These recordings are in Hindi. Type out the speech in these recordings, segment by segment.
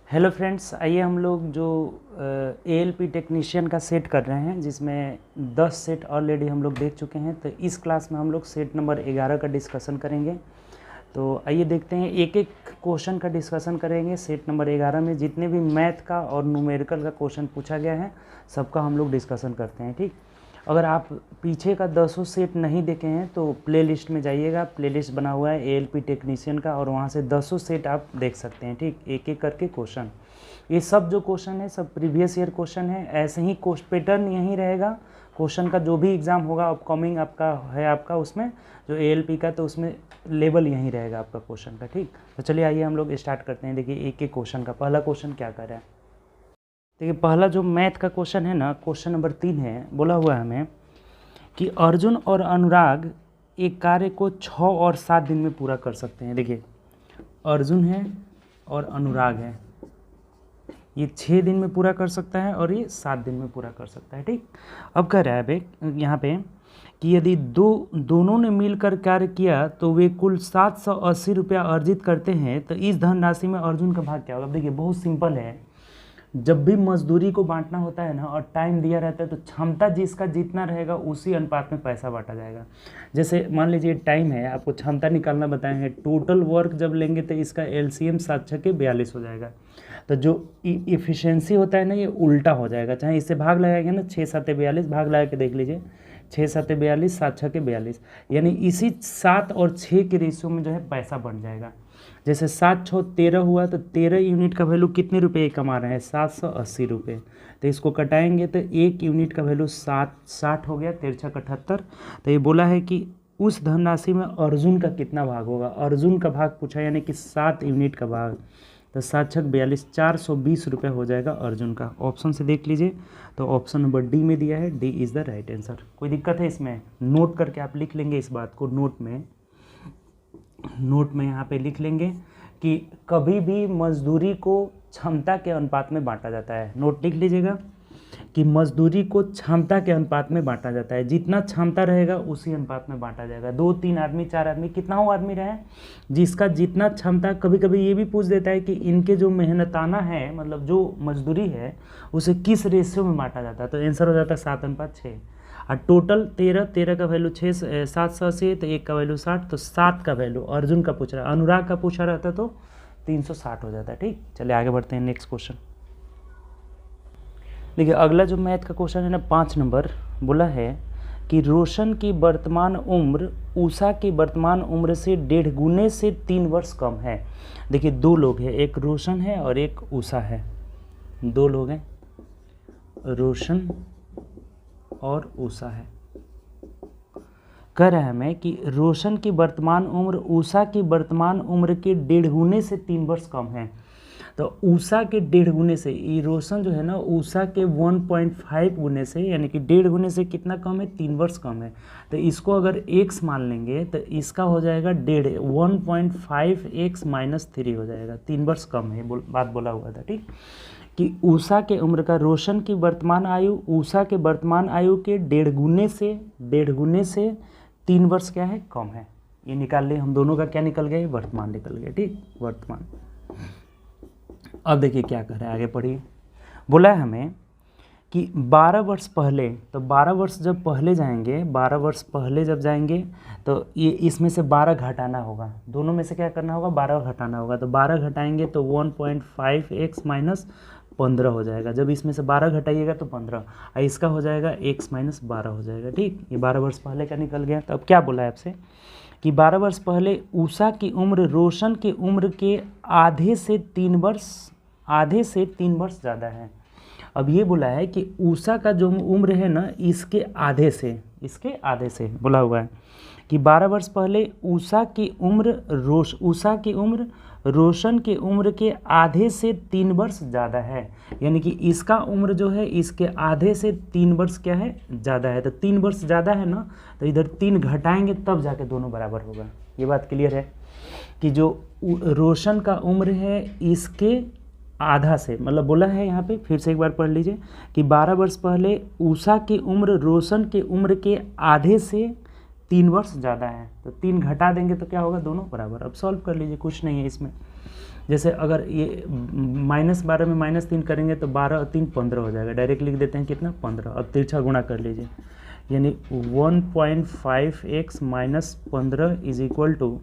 हेलो फ्रेंड्स, आइए हम लोग जो एएलपी टेक्नीशियन का सेट कर रहे हैं, जिसमें 10 सेट ऑलरेडी हम लोग देख चुके हैं। तो इस क्लास में हम लोग सेट नंबर 11 का डिस्कशन करेंगे। तो आइए देखते हैं, एक एक क्वेश्चन का डिस्कशन करेंगे। सेट नंबर 11 में जितने भी मैथ का और न्यूमेरिकल का क्वेश्चन पूछा गया है सबका हम लोग डिस्कशन करते हैं। ठीक, अगर आप पीछे का 10 सेट नहीं देखे हैं तो प्लेलिस्ट में जाइएगा, प्लेलिस्ट बना हुआ है एएलपी टेक्नीशियन का, और वहाँ से 10 सेट आप देख सकते हैं। ठीक, एक एक करके क्वेश्चन, ये सब जो क्वेश्चन है सब प्रीवियस ईयर क्वेश्चन है। ऐसे ही पैटर्न यही रहेगा। क्वेश्चन का जो भी एग्ज़ाम होगा अपकमिंग आपका उसमें जो एएलपी का, तो उसमें लेवल यही रहेगा आपका क्वेश्चन का। ठीक, तो चलिए आइए हम लोग स्टार्ट करते हैं। देखिए एक एक क्वेश्चन का पहला क्वेश्चन क्या कर रहा है। देखिए पहला जो मैथ का क्वेश्चन है ना, क्वेश्चन नंबर 3 है। बोला हुआ है हमें कि अर्जुन और अनुराग एक कार्य को 6 और 7 दिन में पूरा कर सकते हैं। देखिए अर्जुन है और अनुराग है, ये 6 दिन में पूरा कर सकता है और ये 7 दिन में पूरा कर सकता है। ठीक, अब कह रहा है यहाँ पे कि यदि दोनों ने मिलकर कार्य किया तो वे कुल 780 रुपया अर्जित करते हैं, तो इस धनराशि में अर्जुन का भाग क्या होगा। अब देखिए बहुत सिंपल है, जब भी मजदूरी को बांटना होता है ना और टाइम दिया रहता है तो क्षमता जिसका जितना रहेगा उसी अनुपात में पैसा बांटा जाएगा। जैसे मान लीजिए टाइम है, आपको क्षमता निकालना बताए हैं, टोटल वर्क जब लेंगे तो इसका एलसीएम 7 छके 42 हो जाएगा। तो जो इफिशियंसी होता है ना ये उल्टा हो जाएगा। चाहे इससे भाग लगाएंगे ना, 6 7 42, भाग लगा के देख लीजिए, 6 7 42, 7 छके 42, यानी इसी 7 और 6 के रेशियो में जो है पैसा बढ़ जाएगा। जैसे 7 6 13 हुआ तो 13 यूनिट का वैल्यू कितने रुपए कमा रहे हैं, 780 रुपये। तो इसको कटाएंगे तो 1 यूनिट का वैल्यू 60 हो गया, 13 छक 78। तो ये बोला है कि उस धनराशि में अर्जुन का कितना भाग होगा। अर्जुन का भाग पूछा, यानी कि 7 यूनिट का भाग, तो 7 छक 42, 420 रुपये हो जाएगा अर्जुन का। ऑप्शन से देख लीजिए, तो ऑप्शन नंबर डी में दिया है, D is the right answer. कोई दिक्कत है इसमें, नोट करके आप लिख लेंगे इस बात को, नोट में यहाँ पे लिख लेंगे कि कभी भी मजदूरी को क्षमता के अनुपात में बांटा जाता है। नोट लिख लीजिएगा कि मजदूरी को क्षमता के अनुपात में बांटा जाता है। जितना क्षमता रहेगा उसी अनुपात में बांटा जाएगा। 2 3 आदमी 4 आदमी कितना हो आदमी रहे, जिसका जितना क्षमता। कभी कभी ये भी पूछ देता है कि इनके जो मेहनताना है, मतलब जो मजदूरी है, उसे किस रेशियो में बांटा जाता है। तो आंसर हो जाता है 7:6। और टोटल 13 का वैल्यू 780 है, तो 1 का वैल्यू 60, तो 7 का वैल्यू अर्जुन का पूछ रहा है। अनुराग का पूछा रहता तो 360 हो जाता है। ठीक, चलिए आगे बढ़ते हैं नेक्स्ट क्वेश्चन। देखिए अगला जो मैथ का क्वेश्चन है ना, 5 नंबर, बोला है कि रोशन की वर्तमान उम्र उषा की वर्तमान उम्र से 1.5 गुने से 3 वर्ष कम है। देखिए 2 लोग हैं, एक रोशन है और एक उषा है। 2 लोग हैं, रोशन और उषा है। कह रहा है हमें कि रोशन की वर्तमान उम्र उषा की वर्तमान उम्र के 1.5 गुने से 3 वर्ष कम है। तो उषा के 1.5 गुने से, ये रोशन जो है ना उषा के 1.5 गुने से, यानी कि 1.5 गुने से कितना कम है, 3 वर्ष कम है। तो इसको अगर x मान लेंगे तो इसका हो जाएगा 1.5x - 3 हो जाएगा। 3 वर्ष कम है, बात बोला हुआ था। ठीक, कि उषा के उम्र का, रोशन की वर्तमान आयु उषा के वर्तमान आयु के 1.5 गुने से 3 वर्ष क्या है, कम है। ये निकाल लिए हम, दोनों का क्या निकल गया, वर्तमान निकल गया। ठीक, वर्तमान। अब देखिए क्या कर रहा है, आगे पढ़िए। बोला है हमें कि 12 वर्ष पहले, तो 12 वर्ष जब पहले जाएंगे, 12 वर्ष पहले जब जाएंगे तो ये इसमें से 12 घटाना होगा। दोनों में से क्या करना होगा, 12 घटाना होगा। तो 12 घटाएंगे तो 1.5x - 15 हो जाएगा। जब इसमें से 12 घटाइएगा तो 15, और इसका हो जाएगा x - 12 हो जाएगा। ठीक, ये 12 वर्ष पहले का निकल गया। तो अब क्या बोला है आपसे कि 12 वर्ष पहले उषा की उम्र रोशन की उम्र के आधे से 3 वर्ष ज़्यादा है। अब ये बोला है कि उषा का जो उम्र है ना, इसके आधे से बोला हुआ है कि 12 वर्ष पहले उषा की उम्र रोशन की उम्र के आधे से 3 वर्ष ज़्यादा है। यानी कि इसका उम्र जो है इसके आधे से 3 वर्ष क्या है, ज़्यादा है। तो 3 वर्ष ज़्यादा है ना, तो इधर 3 घटाएंगे तब जाके दोनों बराबर होगा। ये बात क्लियर है कि जो रोशन का उम्र है इसके आधा से, मतलब बोला है यहाँ पे, फिर से एक बार पढ़ लीजिए कि 12 वर्ष पहले उषा की उम्र रोशन की उम्र के आधे से 3 वर्ष ज़्यादा है। तो 3 घटा देंगे तो क्या होगा, दोनों बराबर। अब सॉल्व कर लीजिए, कुछ नहीं है इसमें। जैसे अगर ये -12 में -3 करेंगे तो 12 और 3 15 हो जाएगा। डायरेक्ट लिख देते हैं कितना 15, अब तिरछा गुणा कर लीजिए, यानी 1.5x minus 15 is equal to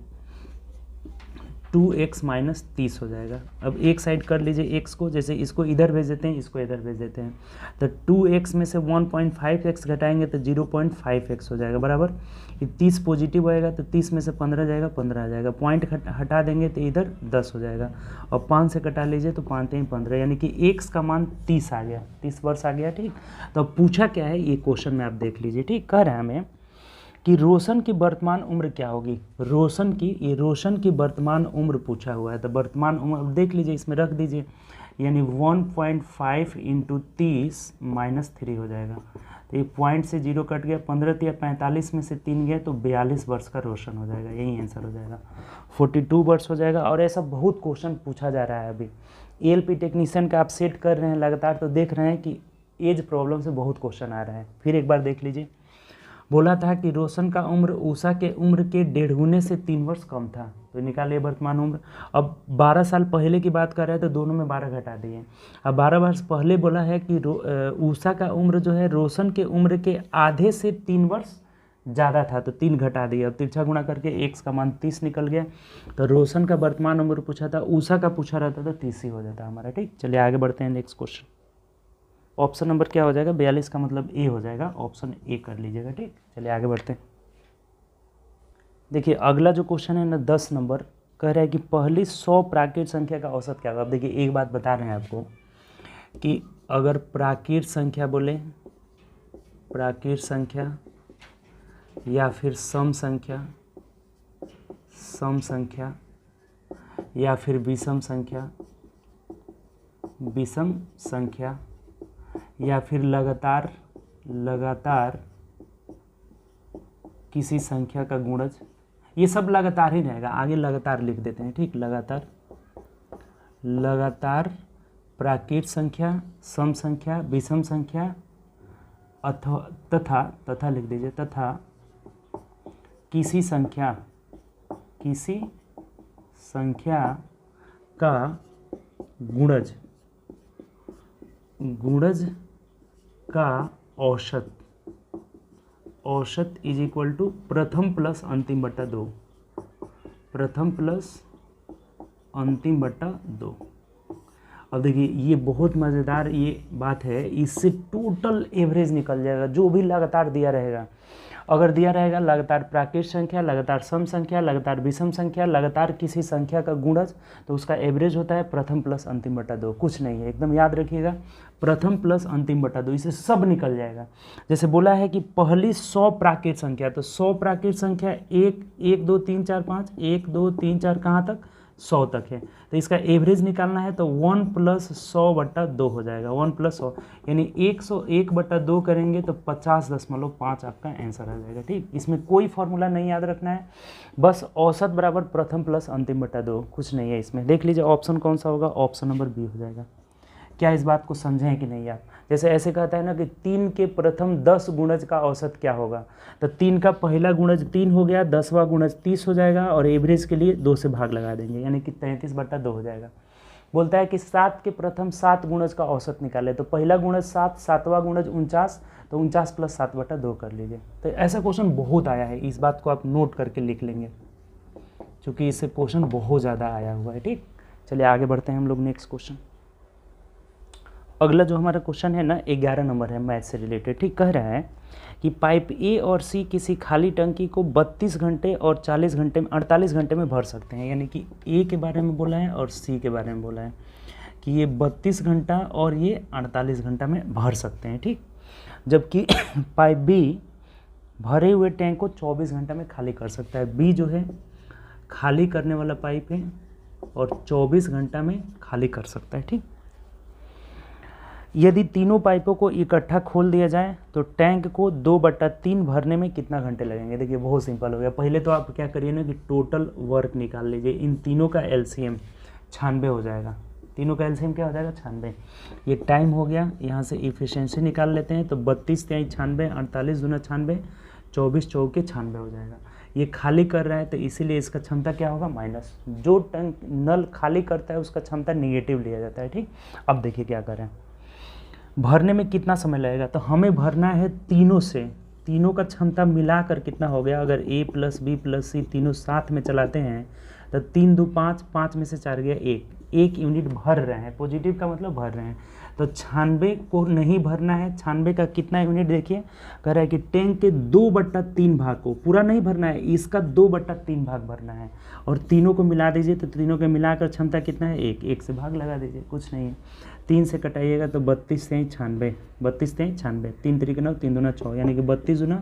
2x minus 30 हो जाएगा। अब एक साइड कर लीजिए x को, जैसे इसको इधर भेज देते हैं, इसको इधर भेज देते हैं, तो 2x में से 1.5x घटाएंगे तो 0.5x हो जाएगा बराबर। ये 30 पॉजिटिव आएगा तो 30 में से 15 जाएगा, 15 आ जाएगा, पॉइंट हटा देंगे तो इधर 10 हो जाएगा, और 5 से कटा लीजिए तो 5 3 15, यानी कि x का मान 30 आ गया, 30 वर्ष आ गया। ठीक, तो अब पूछा क्या है ये क्वेश्चन में आप देख लीजिए। ठीक, कह रहा है हमें कि रोशन की वर्तमान उम्र क्या होगी। रोशन की वर्तमान उम्र पूछा हुआ है, तो वर्तमान उम्र देख लीजिए, इसमें रख दीजिए, यानी 1.5 इंटू 30 माइनस 3 हो जाएगा। तो ये पॉइंट से 0 कट गया, 15 या 45 में से 3 गया तो 42 वर्ष का रोशन हो जाएगा, यही आंसर हो जाएगा, 42 वर्ष हो जाएगा। और ऐसा बहुत क्वेश्चन पूछा जा रहा है अभी। ALP टेक्नीशियन का आप सेट कर रहे हैं लगातार, तो देख रहे हैं कि एज प्रॉब्लम से बहुत क्वेश्चन आ रहा है। फिर एक बार देख लीजिए, बोला था कि रोशन का उम्र उषा के उम्र के 1.5 गुने से 3 वर्ष कम था, तो निकालिए वर्तमान उम्र। अब 12 साल पहले की बात कर रहे हैं तो दोनों में 12 घटा दिए। अब 12 वर्ष पहले बोला है कि उषा का उम्र जो है रोशन के उम्र के आधे से 3 वर्ष ज़्यादा था, तो 3 घटा दिए। अब तिरछा गुणा करके x का मान 30 निकल गया। तो रोशन का वर्तमान उम्र पूछा था, उषा का पूछा रहता तो 30 ही हो जाता हमारा। ठीक, चलिए आगे बढ़ते हैं नेक्स्ट क्वेश्चन। ऑप्शन नंबर क्या हो जाएगा, 42 का मतलब ए हो जाएगा, ऑप्शन ए कर लीजिएगा। ठीक, चलिए आगे बढ़ते हैं। देखिए अगला जो क्वेश्चन है ना 10 नंबर, कह रहा है कि पहली 100 प्राकृत संख्या का औसत क्या होगा। अब देखिए एक बात बता रहे हैं आपको कि अगर प्राकृत संख्या बोले, प्राकृत संख्या या फिर सम संख्या या फिर विषम संख्या या फिर लगातार किसी संख्या का गुणज, ये सब लगातार ही रहेगा, आगे लगातार लिख देते हैं। ठीक, लगातार प्राकृत संख्या, सम संख्या, विषम संख्या तथा लिख दीजिए, तथा किसी संख्या का गुणज का औसत इज इक्वल टू प्रथम प्लस अंतिम बटा 2, प्रथम प्लस अंतिम बटा 2। अब देखिए ये बहुत मज़ेदार ये बात है, इससे टोटल एवरेज निकल जाएगा जो भी लगातार दिया रहेगा। अगर दिया रहेगा लगातार प्राकृत संख्या, लगातार सम संख्या, लगातार विषम संख्या, लगातार किसी संख्या का गुणज, तो उसका एवरेज होता है प्रथम प्लस अंतिम बटा 2, कुछ नहीं है, एकदम याद रखिएगा, प्रथम प्लस अंतिम बटा 2, इससे सब निकल जाएगा। जैसे बोला है कि पहली 100 प्राकृत संख्या, तो 100 प्राकृत संख्या 1 2 3 4 5, 1 2 3 4 कहाँ तक, 100 तक है, तो इसका एवरेज निकालना है तो 1 प्लस 100 बटा 2 हो जाएगा, 1 प्लस 100 यानी 101 बटा 2 करेंगे तो 50.5 आपका आंसर आ जाएगा। ठीक, इसमें कोई फॉर्मूला नहीं याद रखना है, बस औसत बराबर प्रथम प्लस अंतिम बटा 2, कुछ नहीं है इसमें। देख लीजिए ऑप्शन कौन सा होगा, ऑप्शन नंबर बी हो जाएगा। क्या इस बात को समझें कि नहीं आप, जैसे ऐसे कहता है ना कि 3 के प्रथम 10 गुणज का औसत क्या होगा, तो 3 का पहला गुणज 3 हो गया, 10वां गुणज 30 हो जाएगा, और एवरेज के लिए 2 से भाग लगा देंगे, यानी कि 33 बटा 2 हो जाएगा। बोलता है कि 7 के प्रथम 7 गुणज का औसत निकाले, तो पहला गुणज 7, 7वां गुणज 49, तो 49 प्लस 7 बटा 2 कर लीजिए। तो ऐसा क्वेश्चन बहुत आया है, इस बात को आप नोट करके लिख लेंगे, क्योंकि इससे क्वेश्चन बहुत ज़्यादा आया हुआ है। ठीक, चलिए आगे बढ़ते हैं हम लोग नेक्स्ट क्वेश्चन। अगला जो हमारा क्वेश्चन है ना 11 नंबर है, मैथ से रिलेटेड। ठीक, कह रहा है कि पाइप ए और सी किसी खाली टंकी को 32 घंटे और 48 घंटे में भर सकते हैं, यानी कि ए के बारे में बोला है और सी के बारे में बोला है कि ये 32 घंटा और ये 48 घंटा में भर सकते हैं। ठीक, जबकि पाइप बी भरे हुए टैंक को 24 घंटा में खाली कर सकता है। बी जो है खाली करने वाला पाइप है और 24 घंटा में खाली कर सकता है। ठीक, यदि तीनों पाइपों को इकट्ठा खोल दिया जाए तो टैंक को 2/3 भरने में कितना घंटे लगेंगे। देखिए बहुत सिंपल हो गया, पहले तो आप क्या करिए ना कि टोटल वर्क निकाल लीजिए, इन तीनों का एलसीएम 96 हो जाएगा, तीनों का एलसीएम क्या हो जाएगा 96। ये टाइम हो गया, यहाँ से इफिशिएंसी निकाल लेते हैं, तो 32 × 96, 48 × 96, 24 × 96 हो जाएगा। ये खाली कर रहा है तो इसीलिए इसका क्षमता क्या होगा, माइनस। जो टैंक नल खाली करता है उसका क्षमता निगेटिव लिया जाता है, ठीक। अब देखिए क्या करें, भरने में कितना समय लगेगा, तो हमें भरना है तीनों से, तीनों का क्षमता मिलाकर कितना हो गया, अगर A + B + C तीनों साथ में चलाते हैं तो 3 2 5, 5 में से 4 गया 1 यूनिट भर रहे हैं, पॉजिटिव का मतलब भर रहे हैं। तो 96 को नहीं भरना है, 96 का कितना यूनिट देखिए, कह रहा है कि टैंक के 2/3 भाग को पूरा नहीं भरना है, इसका 2/3 भाग भरना है, और तीनों को मिला दीजिए तो तीनों को मिलाकर क्षमता कितना है, 1 से भाग लगा दीजिए, कुछ नहीं है। 3 से कटाइएगा तो 32 से 96, 32 से 96, 3 3 9, 3 2 6, यानी कि 32 गुना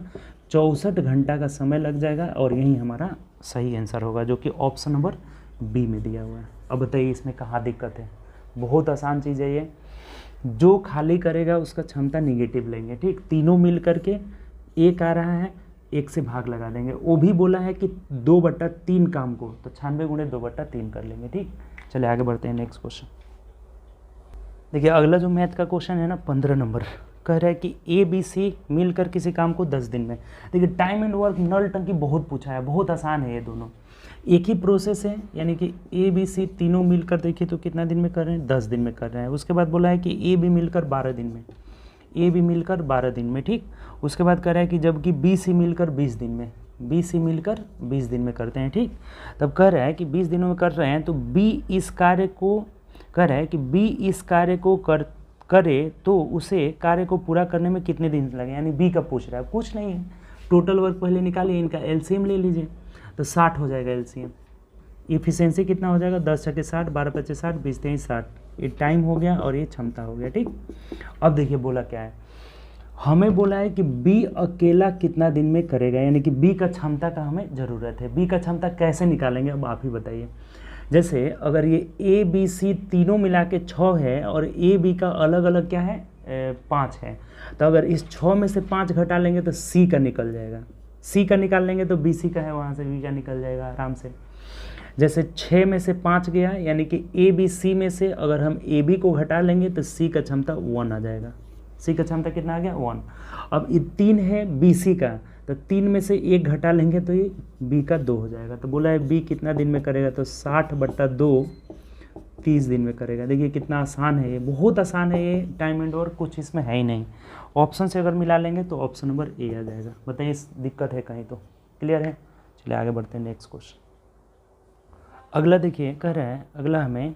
64 घंटा का समय लग जाएगा, और यही हमारा सही आंसर होगा, जो कि ऑप्शन नंबर बी में दिया हुआ है। अब बताइए इसमें कहाँ दिक्कत है, बहुत आसान चीज़ है ये। जो खाली करेगा उसका क्षमता निगेटिव लेंगे, ठीक। तीनों मिल करके 1 आ रहा है, 1 से भाग लगा देंगे। वो भी बोला है कि 2/3 काम को, तो 96 गुणे 2/3 कर लेंगे, ठीक। चलिए आगे बढ़ते हैं नेक्स्ट क्वेश्चन। देखिए अगला जो मैथ का क्वेश्चन है ना, 15 नंबर, कह रहा है कि ABC मिलकर किसी काम को 10 दिन में। देखिए टाइम एंड वर्क, नल टंकी बहुत पूछा है, बहुत आसान है ये दोनों, एक ही प्रोसेस है, यानी कि ABC तीनों मिलकर देखिए तो कितना दिन में कर रहे हैं, 10 दिन में कर रहे हैं। उसके बाद बोला है कि AB मिलकर 12 दिन में, AB मिलकर 12 दिन में, ठीक। उसके बाद कह रहा है कि जबकि BC मिलकर 20 दिन में, BC मिलकर 20 दिन में करते हैं, ठीक। तब कह रहा है कि 20 दिनों में कर रहे हैं, तो B इस कार्य को, कह रहा है कि B इस कार्य को करे तो उसे कार्य को पूरा करने में कितने दिन लगे, यानी B का पूछ रहा है, कुछ नहीं है, टोटल वर्क पहले निकालिए, इनका LCM ले लीजिए तो 60 हो जाएगा LCM। इफिशियंसी कितना हो जाएगा, 10 × 60, 12 × 25 60, 20 × 23 60, ये टाइम हो गया और ये क्षमता हो गया, ठीक। अब देखिए बोला क्या है, हमें बोला है कि B अकेला कितना दिन में करेगा, यानी कि B का क्षमता का हमें ज़रूरत है। B का क्षमता कैसे निकालेंगे, अब आप ही बताइए। जैसे अगर ये ABC तीनों मिला के 6 है और AB का अलग अलग क्या है, 5 है, तो अगर इस 6 में से 5 घटा लेंगे तो C का निकल जाएगा, C का निकाल लेंगे तो BC का है, वहाँ से B का निकल जाएगा आराम से। जैसे 6 में से 5 गया, यानी कि ABC में से अगर हम AB को घटा लेंगे तो C का क्षमता 1 आ जाएगा, C का क्षमता कितना आ गया, 1। अब ये 3 है BC का, तो 3 में से 1 घटा लेंगे तो ये B का 2 हो जाएगा। तो बोला है B कितना दिन में करेगा, तो 60/2 30 दिन में करेगा। देखिए कितना आसान है ये, बहुत आसान है ये, टाइम एंड वर्क कुछ इसमें है ही नहीं। ऑप्शन से अगर मिला लेंगे तो ऑप्शन नंबर A आ जाएगा। बताइए दिक्कत है कहीं तो, क्लियर है। चलिए आगे बढ़ते हैं नेक्स्ट क्वेश्चन। अगला देखिए कह रहा है, अगला हमें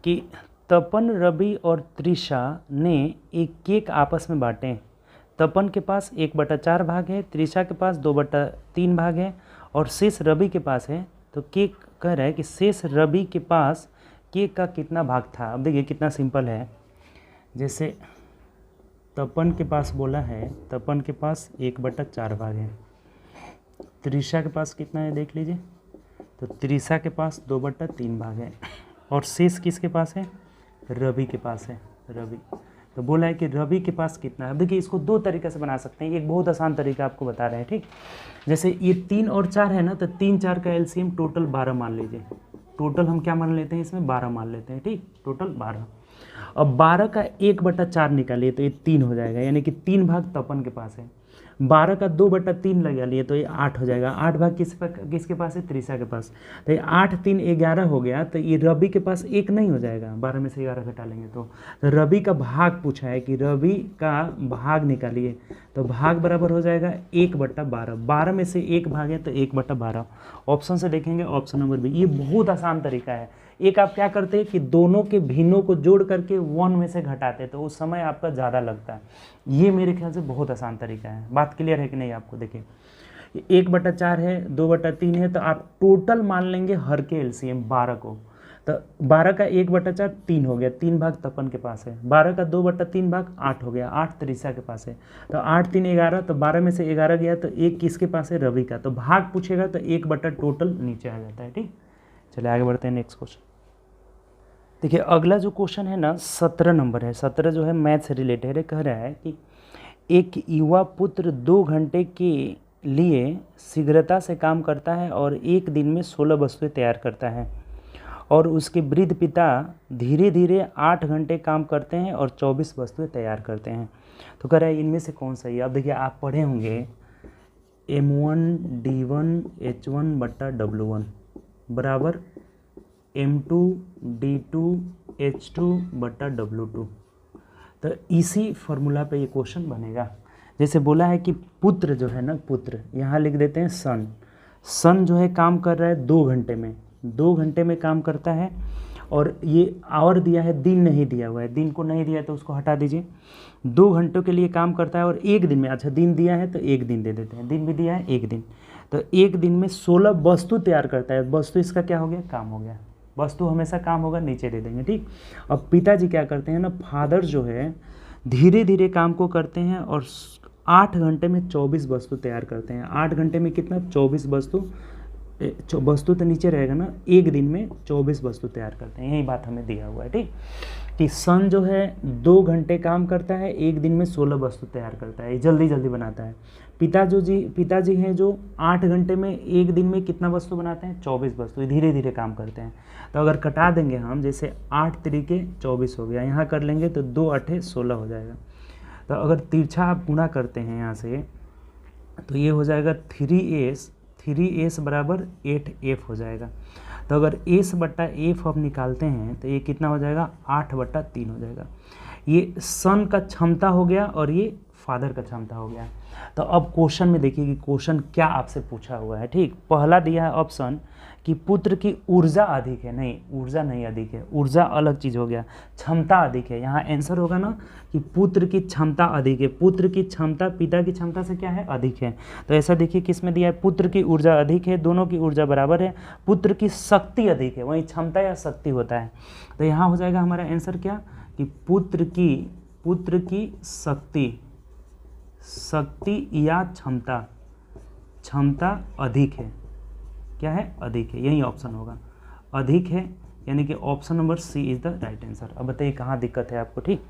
कि तपन, रवि और त्रिशा ने एक केक आपस में बांटे। तपन के पास 1/4 भाग है, त्रिशा के पास 2/3 भाग है और शेष रवि के पास है। तो केक कह रहा है कि शेष रवि के पास केक का कितना भाग था। अब देखिए कितना सिंपल है, जैसे तपन के पास बोला है, तपन के पास 1/4 भाग है, त्रिशा के पास कितना है देख लीजिए, तो त्रिशा के पास 2/3 भाग है, और शेष किसके पास है, रवि के पास है, रवि। तो बोला है कि रवि के पास कितना है। अब देखिए इसको 2 तरीके से बना सकते हैं, एक बहुत आसान तरीका आपको बता रहे हैं, ठीक। जैसे ये 3 और 4 है ना, तो 3 4 का LCM टोटल 12 मान लीजिए, टोटल हम क्या मान लेते हैं इसमें, 12 मान लेते हैं, ठीक, टोटल 12। अब 12 का 1/4 निकालिए तो ये 3 हो जाएगा, यानी कि 3 भाग तपन के पास है। 12 का 2/3 लगा लिए तो ये 8 हो जाएगा। 8 भाग किसके पास है, त्रिशा के पास। तो ये 8 3 11 हो गया, तो ये रवि के पास 1 नहीं हो जाएगा, 12 में से 11 घटा लेंगे तो रवि का भाग पूछा है कि रवि का भाग निकालिए, तो भाग बराबर हो जाएगा 1/12। 12 में से 1 भाग है तो 1/12। ऑप्शन से देखेंगे ऑप्शन नंबर बी। ये बहुत आसान तरीका है। एक आप क्या करते हैं कि दोनों के भिन्नों को जोड़ करके 1 में से घटाते, तो उस समय आपका ज़्यादा लगता है। ये मेरे ख्याल से बहुत आसान तरीका है। बात क्लियर है कि नहीं आपको। देखिए 1/4 है, 2/3 है, तो आप टोटल मान लेंगे हर के LCM 12 को। तो 12 का 1/4 3 हो गया, 3 भाग तपन के पास है। 12 का 2/3 भाग 8 हो गया, 8 त्रिशा के पास है। तो 8 3 11, तो 12 में से 11 गया तो 1 किसके पास है, रवि का। तो भाग पूछेगा तो 1/, टोटल नीचे आ जाता है, ठीक। चलिए आगे बढ़ते हैं नेक्स्ट क्वेश्चन। देखिए अगला जो क्वेश्चन है ना 17 नंबर है। 17 जो है मैथ से रिलेटेड है। कह रहा है कि एक युवा पुत्र 2 घंटे के लिए शीघ्रता से काम करता है और एक दिन में 16 वस्तुएं तैयार करता है, और उसके वृद्ध पिता धीरे धीरे 8 घंटे काम करते हैं और 24 वस्तुएं तैयार करते हैं। तो कह रहा है इनमें से कौन सही है। अब देखिए आप पढ़े होंगे M1D1H1/W1 बराबर M2D2H2/W2। तो इसी फॉर्मूला पे ये क्वेश्चन बनेगा। जैसे बोला है कि पुत्र जो है ना, पुत्र यहाँ लिख देते हैं सन। सन जो है काम कर रहा है 2 घंटे में, 2 घंटे में काम करता है। और ये आवर दिया है, दिन नहीं दिया हुआ है, दिन को नहीं दिया है तो उसको हटा दीजिए। 2 घंटों के लिए काम करता है और 1 दिन में, अच्छा दिन दिया है तो 1 दिन दे देते हैं, दिन भी दिया है 1 दिन, तो 1 दिन में 16 वस्तु तैयार करता है। वस्तु इसका क्या हो गया, काम हो गया। वस्तु हमेशा काम होगा, नीचे दे देंगे, ठीक। अब पिताजी क्या करते हैं ना, फादर जो है धीरे धीरे काम को करते हैं और 8 घंटे में 24 वस्तु तैयार करते हैं। 8 घंटे में कितना, 24 वस्तु। वस्तु तो नीचे रहेगा ना, 1 दिन में 24 वस्तु तैयार करते हैं। यही बात हमें दिया हुआ है, ठीक, कि सन जो है 2 घंटे काम करता है, 1 दिन में 16 वस्तु तैयार करता है, जल्दी जल्दी बनाता है। पिताजी हैं जो 8 घंटे में 1 दिन में कितना वस्तु बनाते हैं, 24 वस्तु, धीरे धीरे काम करते हैं। तो अगर कटा देंगे हम, जैसे 8 तरीके 24 हो गया, यहाँ कर लेंगे तो 2 8 16 हो जाएगा। तो अगर तिरछा आप गुणा करते हैं यहाँ से, तो ये हो जाएगा 3s बराबर 8f हो जाएगा। तो अगर s/f हम निकालते हैं तो ये कितना हो जाएगा, 8/3 हो जाएगा। ये सन का क्षमता हो गया और ये फादर का क्षमता हो गया। तो अब क्वेश्चन में देखिए कि क्वेश्चन क्या आपसे पूछा हुआ है, ठीक। पहला दिया है ऑप्शन कि पुत्र की ऊर्जा अधिक है, नहीं ऊर्जा नहीं अधिक है, ऊर्जा अलग चीज़ हो गया, क्षमता अधिक है। यहाँ आंसर होगा ना कि पुत्र की क्षमता अधिक है। पुत्र की क्षमता पिता की क्षमता से क्या है, अधिक है। तो ऐसा देखिए किस में दिया है, पुत्र की ऊर्जा अधिक है, दोनों की ऊर्जा बराबर है। पुत्र की शक्ति अधिक है, वहीं क्षमता या शक्ति होता है। तो यहाँ हो जाएगा हमारा आंसर क्या, कि पुत्र की शक्ति या क्षमता अधिक है। क्या है, अधिक है, यही ऑप्शन होगा, अधिक है, यानी कि option number C is the right answer. अब बताइए कहाँ दिक्कत है आपको, ठीक।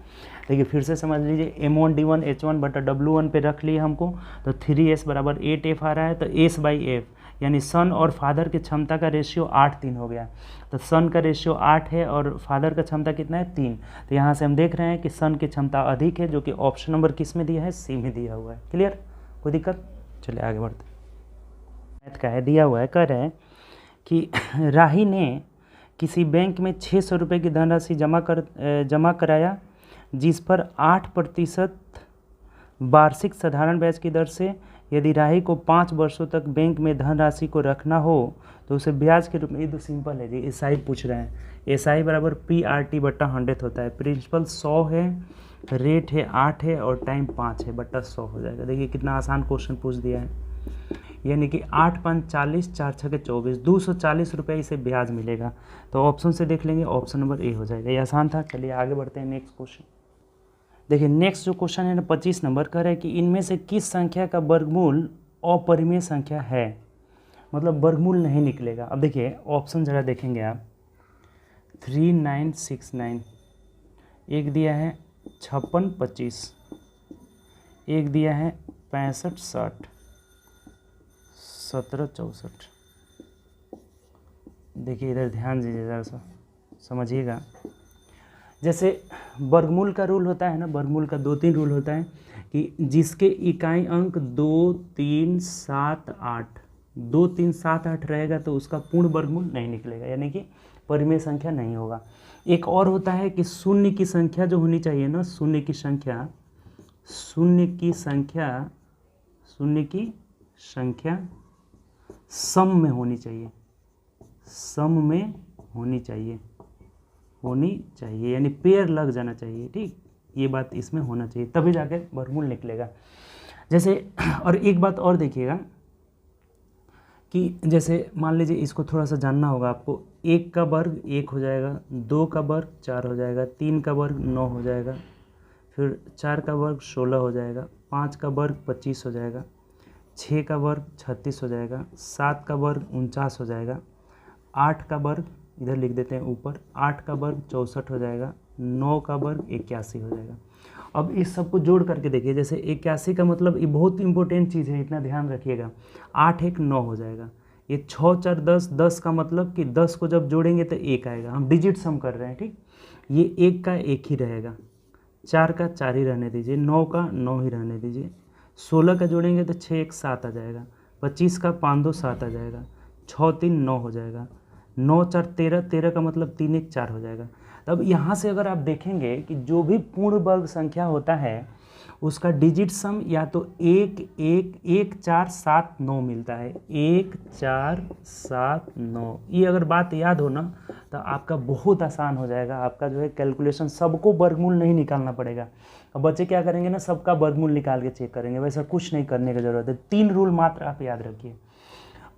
देखिए फिर से समझ लीजिए, M1D1H1/W1 पे रख लिए हमको, तो 3s बराबर 8f आ रहा है, तो s/f यानी सन और फादर की क्षमता का रेशियो 8:3 हो गया। तो सन का रेशियो 8 है और फादर का क्षमता कितना है, 3। तो यहाँ से हम देख रहे हैं कि सन की क्षमता अधिक है, जो कि ऑप्शन नंबर किस में दिया है, सी में दिया हुआ है। क्लियर, कोई दिक्कत, चलिए आगे बढ़ते हैं। मैथ का है, दिया हुआ है, कह रहे हैं कि राही ने किसी बैंक में 600 रुपये की धनराशि जमा कराया, जिस पर 8% वार्षिक साधारण ब्याज की दर से यदि राही को 5 वर्षों तक बैंक में धनराशि को रखना हो तो उसे ब्याज के रूप में, ये तो सिंपल है जी, SI पूछ रहे हैं। SI बराबर PRT/100 होता है। प्रिंसिपल 100 है, रेट है 8 है और टाइम 5 है, बटा 100 हो जाएगा। देखिए कितना आसान क्वेश्चन पूछ दिया है, यानी कि 8 5 40, 4 6 24, 240 रुपये इसे ब्याज मिलेगा। तो ऑप्शन से देख लेंगे, ऑप्शन नंबर ए हो जाएगा। ये आसान था। चलिए आगे बढ़ते हैं नेक्स्ट क्वेश्चन। देखिए नेक्स्ट जो क्वेश्चन है ना 25 नंबर का है कि इनमें से किस संख्या का वर्गमूल अपरिमेय संख्या है, मतलब वर्गमूल नहीं निकलेगा। अब देखिए ऑप्शन ज़रा देखेंगे आप, 3969, एक दिया है 56 25, एक दिया है 65 60, 17 64। देखिए इधर ध्यान दीजिए ज़रा सा, समझिएगा। जैसे वर्गमूल का रूल होता है ना, वर्गमूल का 2-3 रूल होता है कि जिसके इकाई अंक 2 3 7 8 2 3 7 8 रहेगा तो उसका पूर्ण वर्गमूल नहीं निकलेगा, यानी कि परिमेय संख्या नहीं होगा। एक और होता है कि शून्य की संख्या जो होनी चाहिए ना, शून्य की संख्या सम में होनी चाहिए, यानी पेयर लग जाना चाहिए, ठीक। ये बात इसमें होना चाहिए, तभी जाके वर्गमूल निकलेगा। जैसे और एक बात और देखिएगा कि जैसे मान लीजिए इसको थोड़ा सा जानना होगा आपको, 1 का वर्ग 1 हो जाएगा, 2 का वर्ग 4 हो जाएगा, 3 का वर्ग 9 हो जाएगा, फिर 4 का वर्ग 16 हो जाएगा, 5 का वर्ग 25 हो जाएगा, 6 का वर्ग 36 हो जाएगा, 7 का वर्ग 49 हो जाएगा, 8 का वर्ग इधर लिख देते हैं ऊपर, 8 का वर्ग 64 हो जाएगा, 9 का वर्ग 81 हो जाएगा। अब इस सब को जोड़ करके देखिए, जैसे 81 का मतलब ये बहुत इंपॉर्टेंट चीज़ है, इतना ध्यान रखिएगा। 8 1 9 हो जाएगा, ये 6 4 10, 10 का मतलब कि 10 को जब जोड़ेंगे तो 1 आएगा। हम डिजिट सम कर रहे हैं, ठीक। ये 1 का 1 ही रहेगा, 4 का 4 ही रहने दीजिए, 9 का 9 ही रहने दीजिए, 16 का जोड़ेंगे तो 6 1 7 आ जाएगा, 25 का 5 2 7 आ जाएगा, 6 3 9 हो जाएगा, 9 4 13, 13 का मतलब 3 1 4 हो जाएगा। तब यहाँ से अगर आप देखेंगे कि जो भी पूर्ण वर्ग संख्या होता है उसका डिजिट सम या तो 1 1 1 4 7 9 मिलता है, 1 4 7 9। ये अगर बात याद हो ना तो आपका बहुत आसान हो जाएगा, आपका जो है कैलकुलेशन। सबको वर्गमूल नहीं निकालना पड़ेगा। अब बच्चे क्या करेंगे ना, सबका वर्गमूल निकाल के चेक करेंगे, वैसा कुछ नहीं करने की ज़रूरत है। 3 रूल मात्र आप याद रखिए।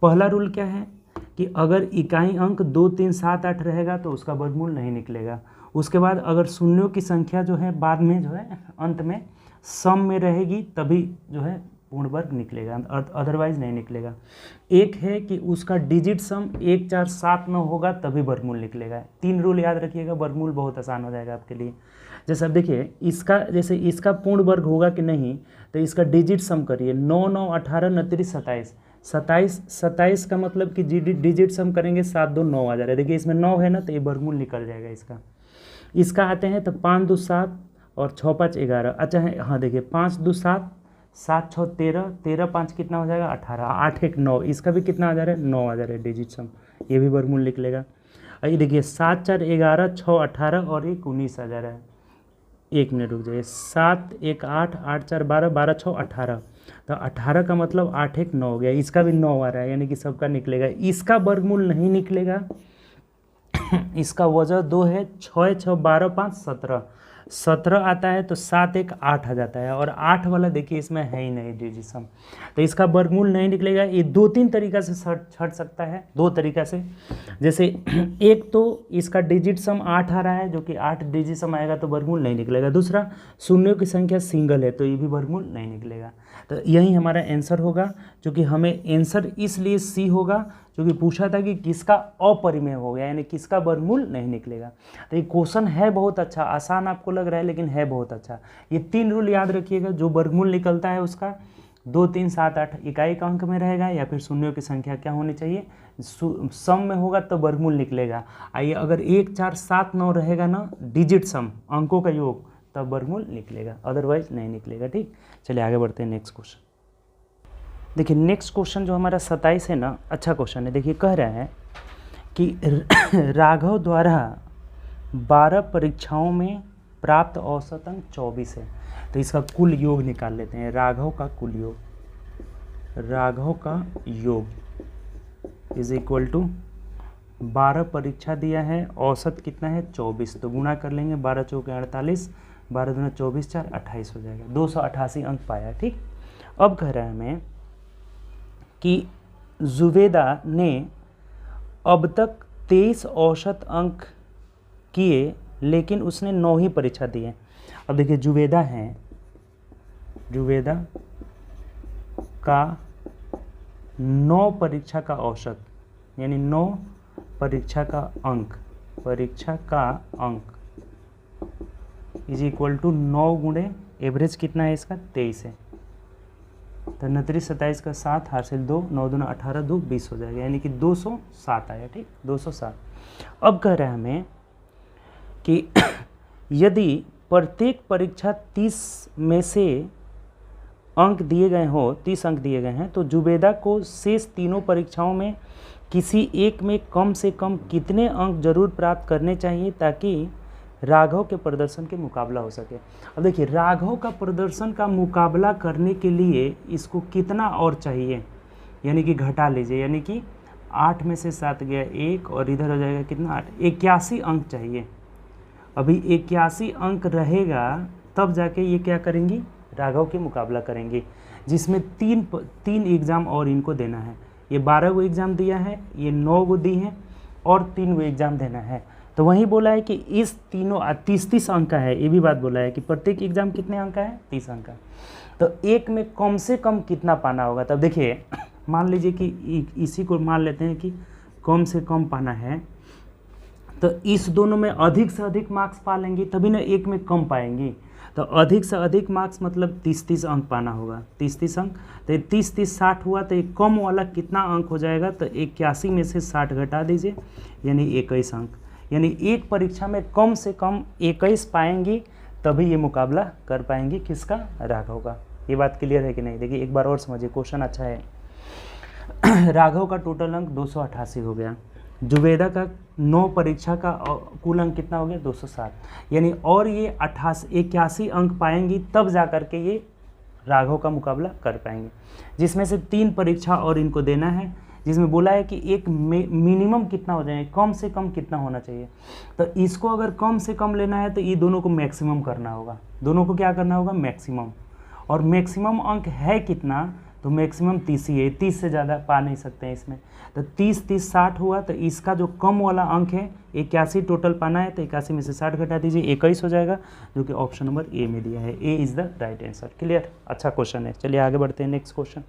पहला रूल क्या है कि अगर इकाई अंक 2 3 7 8 रहेगा तो उसका वर्गमूल नहीं निकलेगा। उसके बाद अगर शून्यों की संख्या जो है बाद में जो है अंत में सम में रहेगी तभी जो है पूर्ण वर्ग निकलेगा, अदरवाइज नहीं निकलेगा। एक है कि उसका डिजिट सम 1 4 7 9 होगा तभी वर्गमूल निकलेगा। 3 रूल याद रखिएगा, वर्गमूल बहुत आसान हो जाएगा आपके लिए। जैसे अब देखिए इसका पूर्ण वर्ग होगा कि नहीं, तो इसका डिजिट सम करिए। 9 9 18 29 27, 27 का मतलब कि डिजिट सम करेंगे 7 2 9 आ जा रहा है। देखिए इसमें 9 है ना, तो ये वर्गमूल निकल जाएगा इसका आते हैं तो 5 2 7 और 6 5 11। अच्छा है, हाँ देखिए 5 2 7, 7 6 13, 13 5 कितना हो जाएगा 18, 8 1 9। इसका भी कितना आ जा रहा है 9 आ जा रहा है डिजिट सम, ये भी वर्गमूल निकलेगा। ये देखिए 7 4 11, 6 18 और 1 19 आ जा रहा है। 1 मिनट रुक जाइए, 7 1 8, 8 4 12, 12 6 18, तो 18 का मतलब 8 1 9 हो गया। इसका भी 9 आ रहा है, यानी कि सबका निकलेगा। इसका वर्गमूल नहीं निकलेगा, इसका वजह 2 है, 6 6 12 5 17, 17 आता है तो 7 1 8 आ जाता है, और 8 वाला देखिए इसमें है ही नहीं डिजिट सम, तो इसका वर्गमूल नहीं निकलेगा। ये 2-3 तरीका से छट सकता है, 2 तरीका से। जैसे एक तो इसका डिजिट सम 8 आ रहा है, जो कि 8 डिजिट सम आएगा तो वर्गमूल नहीं निकलेगा। दूसरा शून्यों की संख्या सिंगल है तो ये भी वर्गमूल नहीं निकलेगा। तो यही हमारा आंसर होगा, क्योंकि हमें आंसर इसलिए सी होगा क्योंकि पूछा था कि किसका अपरिमेय हो गया, यानी किसका वर्गमूल नहीं निकलेगा। तो ये क्वेश्चन है बहुत अच्छा, आसान आपको लग रहा है लेकिन है बहुत अच्छा। ये 3 रूल याद रखिएगा, जो वर्गमूल निकलता है उसका 2 3 7 8 इकाई का अंक में रहेगा, या फिर शून्यों की संख्या क्या होनी चाहिए सम में होगा तो वर्गमूल निकलेगा। आइए अगर 1 4 7 9 रहेगा ना डिजिट सम अंकों का योग, तब वर्गमूल निकलेगा, अदरवाइज नहीं निकलेगा। ठीक, चलिए आगे बढ़ते हैं नेक्स्ट क्वेश्चन। देखिए नेक्स्ट क्वेश्चन जो हमारा 27 है ना, अच्छा क्वेश्चन है। देखिए कह रहा है कि राघव द्वारा 12 परीक्षाओं में प्राप्त औसत अंक 24 है, तो इसका कुल योग निकाल लेते हैं। राघव का कुल योग, राघव का योग इज इक्वल टू 12 परीक्षा दिया है, औसत कितना है 24, तो गुणा कर लेंगे 12 चौके 48, 12 दूना 24 4 28 हो जाएगा। 288 अंक पाया। ठीक, अब कह रहा है हमें कि जुवेदा ने अब तक 23 औसत अंक किए लेकिन उसने 9 ही परीक्षा दी है। अब देखिए जुवेदा है, जुवेदा का 9 परीक्षा का औसत, यानी 9 परीक्षा का अंक, परीक्षा का अंक इज इक्वल टू 9 गुणे एवरेज कितना है इसका 23 है, तो 29 27 का 7 हासिल 2, 9 दूना 18 2 20 हो जाएगा, यानी कि 207 आया। ठीक, 207। अब कह रहे हैं हमें कि यदि प्रत्येक परीक्षा 30 में से अंक दिए गए हो, 30 अंक दिए गए हैं, तो जुबेदा को शेष तीनों परीक्षाओं में किसी एक में कम से कम कितने अंक जरूर प्राप्त करने चाहिए ताकि राघव के प्रदर्शन के मुकाबला हो सके। अब देखिए राघव का प्रदर्शन का मुकाबला करने के लिए इसको कितना और चाहिए, यानी कि घटा लीजिए, यानी कि 8 में से 7 गया 1 और इधर हो जाएगा कितना 8, 81 अंक चाहिए। अभी 81 अंक रहेगा तब जाके ये क्या करेंगी, राघव के मुकाबला करेंगे, जिसमें तीन एग्ज़ाम और इनको देना है। ये 12 गो एग्ज़ाम दिया है, ये 9 गो दी हैं और 3 गो एग्ज़ाम देना है। तो वही बोला है कि इस तीनों 30 अंक का है, ये भी बात बोला है कि प्रत्येक एग्ज़ाम कितने अंक का है 30 अंक का, तो एक में कम से कम कितना पाना होगा। तब देखिए मान लीजिए कि इसी को मान लेते हैं कि कम से कम पाना है, तो इस दोनों में अधिक से अधिक मार्क्स पा लेंगे तभी ना एक में कम पाएंगी। तो अधिक से अधिक मार्क्स मतलब 30 अंक पाना होगा, 30 अंक, तो 30 60 हुआ, तो ये कम वाला कितना अंक हो जाएगा, तो 81 में से 60 घटा दीजिए, यानी 21 अंक, यानी एक परीक्षा में कम से कम 21 पाएंगी तभी ये मुकाबला कर पाएंगी किसका, राघव का। ये बात क्लियर है कि नहीं? देखिए एक बार और समझिए, क्वेश्चन अच्छा है। राघव का टोटल अंक 288 हो गया, जुबेदा का 9 परीक्षा का कुल अंक कितना हो गया? 207, यानी और ये 81 अंक पाएंगी तब जा कर के ये राघव का मुकाबला कर पाएंगे, जिसमें से 3 परीक्षा और इनको देना है, जिसमें बोला है कि एक मिनिमम कितना हो जाए, कम से कम कितना होना चाहिए। तो इसको अगर कम से कम लेना है तो ये दोनों को मैक्सिमम करना होगा, दोनों को क्या करना होगा? मैक्सिमम। और मैक्सिमम अंक है कितना? तो मैक्सिमम 30 ही है, 30 से ज़्यादा पा नहीं सकते हैं इसमें। तो 30 60 हुआ, तो इसका जो कम वाला अंक है 81 टोटल पाना है, तो 81 में से 60 घटा दीजिए, 21 हो जाएगा, जो कि ऑप्शन नंबर ए में दिया है। A is the right answer. Clear? अच्छा क्वेश्चन है। चलिए आगे बढ़ते हैं, नेक्स्ट क्वेश्चन।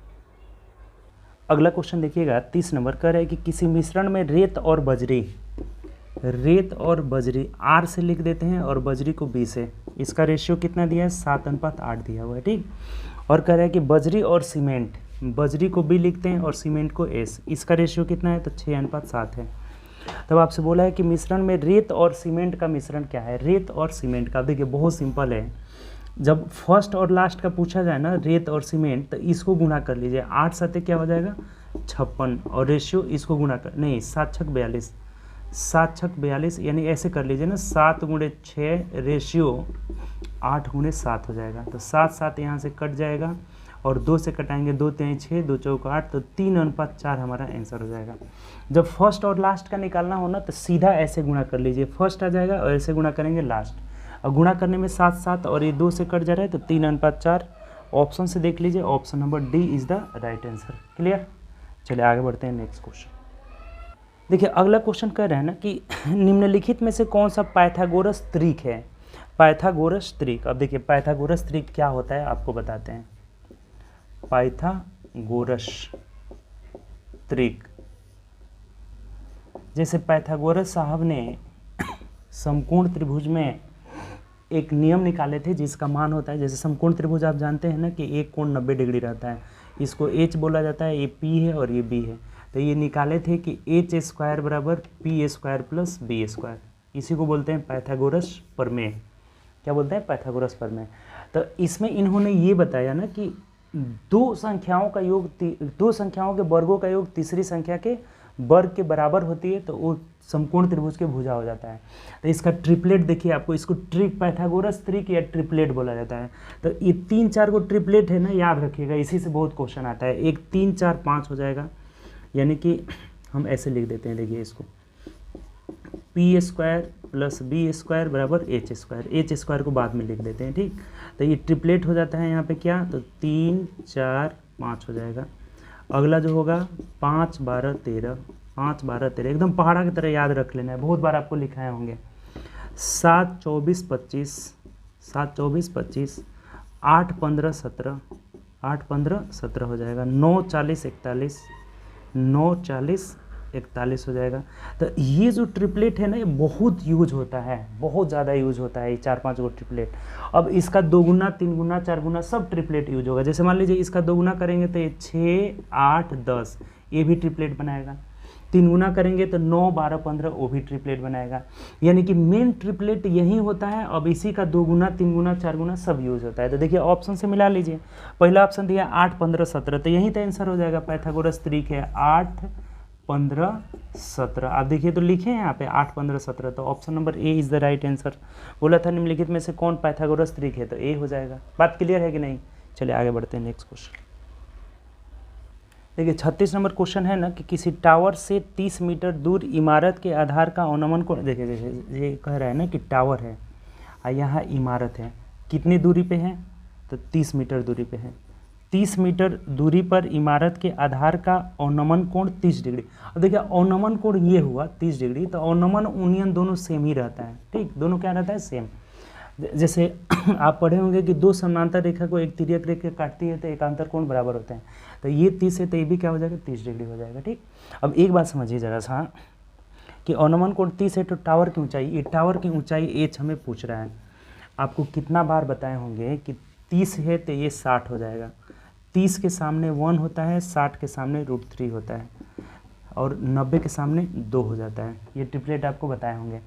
अगला क्वेश्चन देखिएगा, 30 नंबर कह रहा है कि किसी मिश्रण में रेत और बजरी आर से लिख देते हैं और बजरी को बी से, इसका रेशियो कितना दिया है? 7:8 दिया हुआ है, ठीक। और कह रहा है कि बजरी और सीमेंट, बजरी को बी लिखते हैं और सीमेंट को एस, इसका रेशियो कितना है? तो 6:7 है। तब आपसे बोला है कि मिश्रण में रेत और सीमेंट का मिश्रण क्या है? रेत और सीमेंट का, देखिए बहुत सिंपल है, जब फर्स्ट और लास्ट का पूछा जाए ना रेत और सीमेंट, तो इसको गुणा कर लीजिए, 8 7 क्या हो जाएगा? 56, और रेशियो इसको गुणा कर, नहीं 7 6 42, 7 6 42, यानी ऐसे कर लीजिए ना, 7 × 6 रेशियो 8 × 7 हो जाएगा। तो 7 7 यहाँ से कट जाएगा और 2 से कटाएंगे, 2 3 6, 2 4 8, तो 3:4 हमारा आंसर हो जाएगा। जब फर्स्ट और लास्ट का निकालना हो ना तो सीधा ऐसे गुणा कर लीजिए, फर्स्ट आ जाएगा और ऐसे गुणा करेंगे लास्ट, और गुणा करने में 7 7 और ये 2 से कट जा रहा है, तो 3:4। ऑप्शन से देख लीजिए, option number D is the right answer. Clear? चलिए आगे बढ़ते हैं, नेक्स्ट क्वेश्चन। देखिए अगला क्वेश्चन कह रहे हैं ना कि निम्नलिखित में से कौन सा पाइथागोरस त्रिक है? पाइथागोरस त्रिक। अब देखिए पाइथागोरस त्रिक क्या होता है आपको बताते हैं। पाइथागोरस त्रिक, जैसे पाइथागोरस साहब ने समकोण त्रिभुज में एक नियम निकाले थे जिसका मान होता है, जैसे समकोण त्रिभुज आप जानते हैं ना कि एक कोण 90 डिग्री रहता है, इसको एच बोला जाता है, ये पी है और ये बी है। तो ये निकाले थे कि एच स्क्वायर बराबर P square plus B square, इसी को बोलते हैं पाइथागोरस प्रमेय। क्या बोलते हैं? पाइथागोरस प्रमेय। तो इसमें इन्होंने ये बताया ना कि दो संख्याओं के वर्गों का योग तीसरी संख्या के वर्ग के बराबर होती है, तो वो समकोण त्रिभुज के भुजा हो जाता है। तो इसका ट्रिपलेट देखिए, आपको इसको पाइथागोरस त्रिक या ट्रिपलेट बोला जाता है। तो ये 3 4 को ट्रिपलेट है ना, याद रखिएगा, इसी से बहुत क्वेश्चन आता है। एक 3 4 5 हो जाएगा, यानी कि हम ऐसे लिख देते हैं, देखिए इसको P square plus B square बराबर एच स्क्वायर, एच स्क्वायर को बाद में लिख देते हैं, ठीक। तो ये ट्रिपलेट हो जाता है यहाँ पे क्या, तो 3 4 5 हो जाएगा। अगला जो होगा 5 12 13, 5 12 13, एकदम पहाड़ा की तरह याद रख लेना है, बहुत बार आपको लिखाए होंगे। 7 24 25, 7 24 25, 8 15 17, 8 15 17 हो जाएगा। 9 40 41, 9 40 41 हो जाएगा। तो ये जो ट्रिपलेट है ना, ये बहुत यूज होता है, बहुत ज़्यादा यूज होता है ये 4 5 गो ट्रिपलेट। अब इसका 2 गुना 3 गुना 4 गुना सब ट्रिपलेट यूज होगा। जैसे मान लीजिए इसका 2 गुना करेंगे तो ये 6 8 10, ये भी ट्रिपलेट बनाएगा। 3 गुना करेंगे तो 9 12 15, वो भी ट्रिपलेट बनाएगा। यानी कि मेन ट्रिपलेट यही होता है। अब इसी का 2 गुना 3 गुना 4 गुना सब यूज होता है। तो देखिए ऑप्शन से मिला लीजिए, पहला ऑप्शन दिया 8 15 17, तो यही तो आंसर हो जाएगा। पाइथागोरस त्रिक है 8 15 17। आप देखिए तो लिखे हैं यहाँ पे 8 15 17, तो option number A is the right answer. बोला था निम्नलिखित में से कौन पाइथागोरस त्रिक है, तो ए हो जाएगा। बात क्लियर है कि नहीं? चलिए आगे बढ़ते हैं, नेक्स्ट क्वेश्चन। देखिए 36 नंबर क्वेश्चन है ना कि किसी टावर से 30 मीटर दूर इमारत के आधार का अवनमन कोण, देखिए ये कह रहा है ना कि टावर है और यहाँ इमारत है, कितनी दूरी पे है, तो 30 मीटर दूरी पे है। 30 मीटर दूरी पर इमारत के आधार का अवनमन कोण 30 डिग्री। अब देखिए अवनमन कोण ये हुआ 30 डिग्री, तो अवनमन उन्नयन दोनों सेम ही रहता है, ठीक, दोनों क्या रहता है, सेम। जैसे आप पढ़े होंगे कि दो समांतर रेखा को एक तिर्यक रेखा काटती है तो एकांतर कोण बराबर होते हैं। तो ये 30 है तो ये भी क्या हो जाएगा, 30 डिग्री हो जाएगा, ठीक। अब एक बात समझिए जरा सा कि अवनमन कोण 30 है तो टावर की ऊंचाई, ये टावर की ऊंचाई एच हमें पूछ रहा है। आपको कितना बार बताए होंगे कि 30 है तो ये 60 हो जाएगा। 30 के सामने 1 होता है, 60 के सामने √3 होता है और 90 के सामने 2 हो जाता है। ये ट्रिपलेट आपको बताए होंगे।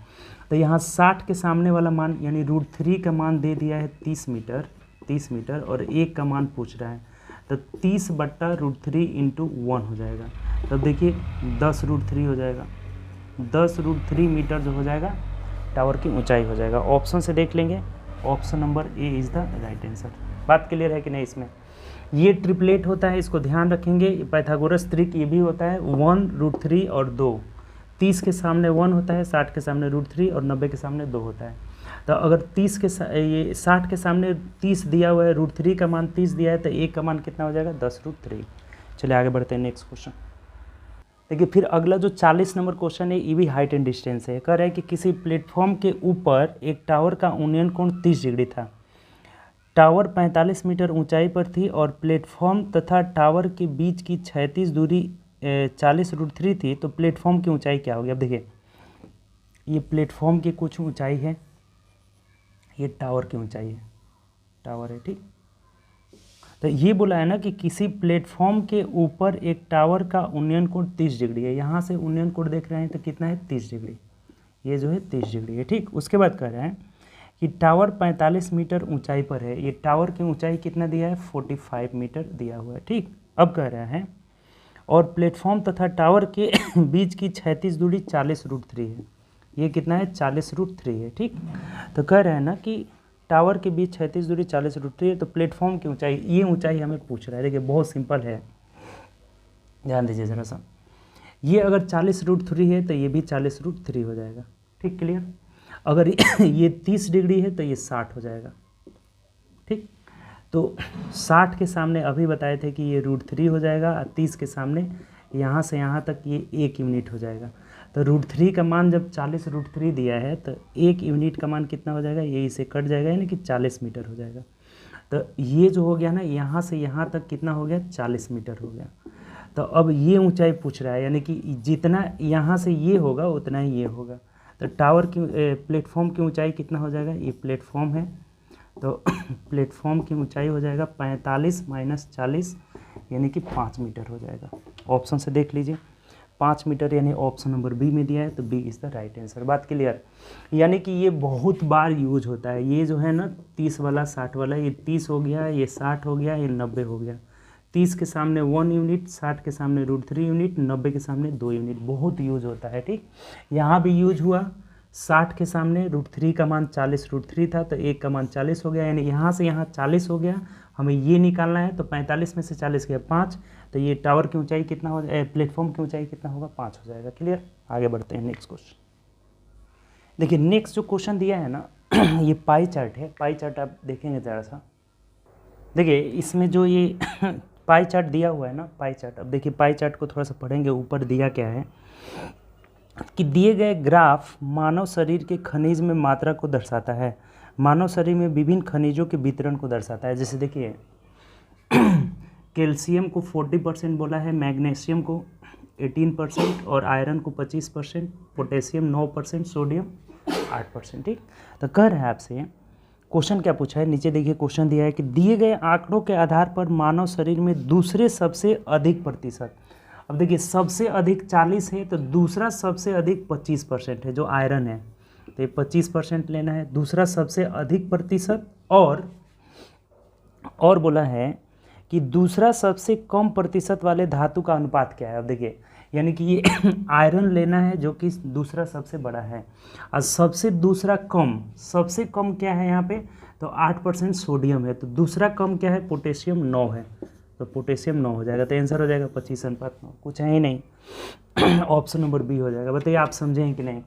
तो यहाँ 60 के सामने वाला मान यानी √3 का मान दे दिया है 30 मीटर, 30 मीटर और एक का मान पूछ रहा है, तो 30/√3 × 1 हो जाएगा। तब देखिए 10√3 हो जाएगा, 10√3 मीटर जो हो जाएगा टावर की ऊंचाई हो जाएगा। ऑप्शन से देख लेंगे, option number A is the right answer. बात क्लियर है कि नहीं? इसमें ये ट्रिपलेट होता है, इसको ध्यान रखेंगे। पाइथागोरस ट्रिक ये भी होता है, 1√3 और 2, 30 के सामने 1 होता है, 60 के सामने √3 और 90 के सामने 2 होता है। तो अगर 30 के ये 60 के सामने 30 दिया हुआ है, √3 का मान 30 दिया है, तो एक का मान कितना हो जाएगा? 10√3। चलिए आगे बढ़ते हैं नेक्स्ट क्वेश्चन। देखिए फिर अगला जो 40 नंबर क्वेश्चन है, ये भी हाइट एंड डिस्टेंस है। कह रहा है कि किसी प्लेटफॉर्म के ऊपर एक टावर का उन्नयन कोण 30 डिग्री था। टावर 45 मीटर ऊंचाई पर थी और प्लेटफॉर्म तथा टावर के बीच की क्षैतिज दूरी 40√3 थी। तो प्लेटफॉर्म की ऊंचाई क्या होगी? अब देखिए ये प्लेटफॉर्म की कुछ ऊंचाई है, ये टावर की ऊंचाई है, टावर है, ठीक। तो ये बोला है ना कि किसी प्लेटफॉर्म के ऊपर एक टावर का उन्नयन कोण 30 डिग्री है। यहाँ से उन्नयन कोण देख रहे हैं तो कितना है? 30 डिग्री। ये जो है 30 डिग्री है, ठीक। उसके बाद कह रहे हैं कि टावर 45 मीटर ऊंचाई पर है। ये टावर की ऊंचाई कितना दिया है? 45 मीटर दिया हुआ है, ठीक। अब कह रहे हैं और प्लेटफॉर्म तथा टावर के बीच की क्षैतिज दूरी 40√3 है। ये कितना है? 40√3 है, ठीक। तो कह रहे हैं ना कि टावर के बीच क्षैतिज दूरी 40√3 है, तो प्लेटफॉर्म की ऊंचाई, ये ऊंचाई हमें पूछ रहा है। देखिए बहुत सिंपल है, ध्यान दीजिए ज़रा सा। ये अगर 40√3 है तो ये भी 40√3 हो जाएगा, ठीक, क्लियर। अगर ये 30 डिग्री है तो ये 60 हो जाएगा, ठीक। तो 60 के सामने अभी बताए थे कि ये √3 हो जाएगा, और 30 के सामने यहाँ से यहाँ तक ये 1 यूनिट हो जाएगा। तो √3 का मान जब 40√3 दिया है तो 1 यूनिट का मान कितना हो जाएगा? ये इसे कट जाएगा, यानी कि 40 मीटर हो जाएगा। तो ये जो हो गया ना, यहाँ से यहाँ तक कितना हो गया? 40 मीटर हो गया। तो अब ये ऊंचाई पूछ रहा है, यानी कि जितना यहाँ से ये होगा उतना ही ये होगा। तो टावर की प्लेटफॉर्म की ऊंचाई कितना हो जाएगा? ये प्लेटफॉर्म है, तो प्लेटफॉर्म की ऊंचाई हो जाएगा 45 - 40, यानी कि 5 मीटर हो जाएगा। ऑप्शन से देख लीजिए, 5 मीटर, यानी ऑप्शन नंबर बी में दिया है, तो B is the right answer. बात क्लियर? यानी कि ये बहुत बार यूज होता है। ये जो है ना 30 वाला 60 वाला, ये 30 हो गया, ये 60 हो गया, ये 90 हो गया। 30 के सामने 1 यूनिट, 60 के सामने √3 यूनिट, 90 के सामने 2 यूनिट, बहुत यूज होता है, ठीक। यहाँ भी यूज हुआ, 60 के सामने √3 का मान 40√3 था, तो 1 का मान 40 हो गया, यानी यहाँ से यहाँ 40 हो गया। हमें ये निकालना है, तो 45 में से 40 गया 5, तो ये टावर की ऊंचाई कितना हो जाए, प्लेटफॉर्म की ऊंचाई कितना होगा? 5 हो जाएगा, क्लियर। आगे बढ़ते हैं नेक्स्ट क्वेश्चन। देखिए नेक्स्ट जो क्वेश्चन दिया है ना ये पाई चार्ट है। पाई चार्ट आप देखेंगे ज़रा सा। देखिए इसमें जो ये पाई चार्ट दिया हुआ है ना, पाई चार्ट, अब देखिए पाई चार्ट को थोड़ा सा पढ़ेंगे। ऊपर दिया क्या है कि दिए गए ग्राफ मानव शरीर के खनिज में मात्रा को दर्शाता है। मानव शरीर में विभिन्न खनिजों के वितरण को दर्शाता है। जैसे देखिए कैल्शियम को 40% बोला है, मैग्नीशियम को 18% और आयरन को 25%, पोटेशियम 9%, सोडियम 8%, ठीक। तो कह रहे हैं आपसे क्वेश्चन क्या पूछा है, नीचे देखिए क्वेश्चन दिया है कि दिए गए आंकड़ों के आधार पर मानव शरीर में दूसरे सबसे अधिक प्रतिशत। अब देखिए सबसे अधिक 40 है, तो दूसरा सबसे अधिक 25% है, जो आयरन है, तो ये 25% लेना है। दूसरा सबसे अधिक प्रतिशत और बोला है कि दूसरा सबसे कम प्रतिशत वाले धातु का अनुपात क्या है। अब देखिए यानी कि ये आयरन लेना है जो कि दूसरा सबसे बड़ा है, और सबसे कम क्या है यहाँ पे, तो 8% सोडियम है। तो दूसरा कम क्या है, पोटेशियम 9 है, तो पोटेशियम 9 हो जाएगा। तो आंसर हो जाएगा 25:9, कुछ है ही नहीं। ऑप्शन नंबर बी हो जाएगा। बताइए आप समझें कि नहीं।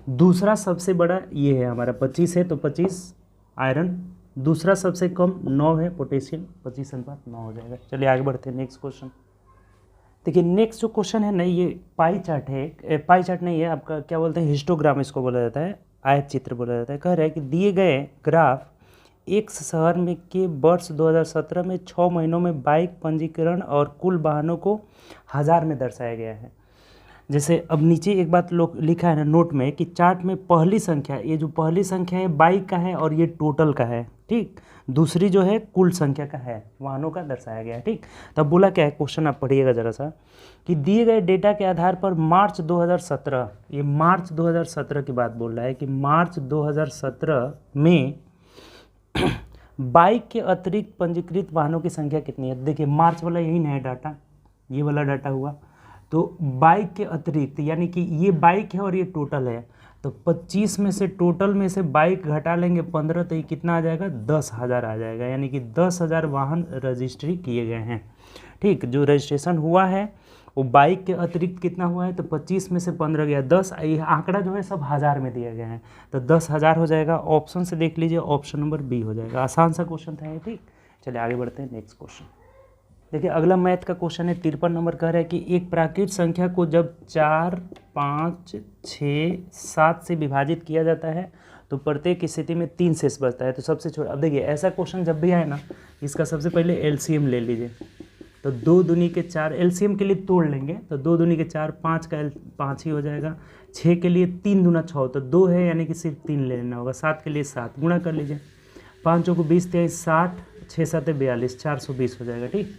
दूसरा सबसे बड़ा ये है हमारा 25 है, तो 25 आयरन, दूसरा सबसे कम 9 है पोटेशियम, 25:9 हो जाएगा। चलिए आगे बढ़ते हैं नेक्स्ट क्वेश्चन। देखिए नेक्स्ट जो क्वेश्चन है ना, ये पाई चार्ट है, पाई चार्ट नहीं है आपका, क्या बोलते हैं, हिस्टोग्राम इसको बोला जाता है, आयत चित्र बोला जाता है। कह रहा है कि दिए गए ग्राफ एक शहर में के वर्ष 2017 में 6 महीनों में बाइक पंजीकरण और कुल वाहनों को 1000 में दर्शाया गया है। जैसे अब नीचे एक बात लिखा है ना नोट में कि चार्ट में पहली संख्या, ये जो पहली संख्या है बाइक का है और ये टोटल का है, ठीक। दूसरी जो है कुल संख्या का है, वाहनों का दर्शाया गया है, ठीक। तब बोला क्या है, क्वेश्चन आप पढ़िएगा ज़रा सा, कि दिए गए डेटा के आधार पर मार्च 2017, ये मार्च 2017 की बात बोल रहा है कि मार्च 2017 में बाइक के अतिरिक्त पंजीकृत वाहनों की संख्या कितनी है? देखिए मार्च वाला यही नया डाटा, ये वाला डाटा हुआ। तो बाइक के अतिरिक्त यानी कि ये बाइक है और ये टोटल है, तो 25 में से टोटल में से बाइक घटा लेंगे 15, तो ये कितना आ जाएगा? 10,000 आ जाएगा। यानी कि 10,000 वाहन रजिस्ट्री किए गए हैं। ठीक, जो रजिस्ट्रेशन हुआ है वो बाइक के अतिरिक्त कितना हुआ है? तो 25 में से 15 गया 10। ये आंकड़ा जो है सब हज़ार में दिया गया है, तो 10,000 हो जाएगा। ऑप्शन से देख लीजिए, ऑप्शन नंबर बी हो जाएगा। आसान सा क्वेश्चन था ये। ठीक, चलिए आगे बढ़ते हैं नेक्स्ट क्वेश्चन। देखिए अगला मैथ का क्वेश्चन है 53 नंबर। कह रहा है कि एक प्राकृत संख्या को जब 4, 5, 6, 7 से विभाजित किया जाता है तो प्रत्येक स्थिति में 3 शेष बचता है। तो सबसे छोटा, अब देखिए ऐसा क्वेश्चन जब भी आए ना, इसका सबसे पहले एलसीएम ले लीजिए। तो 2 दूनी के 4, एलसीएम के लिए तोड़ लेंगे तो 2 दूनी के 4, 5 का 5 ही हो जाएगा। 6 के लिए 3 दूना 6, तो 2 है यानी कि सिर्फ 3 ले लेना होगा। 7 के लिए 7, गुणा कर लीजिए। 5 चौको 20, 23, 60, 6 7 42, 420 हो जाएगा। ठीक,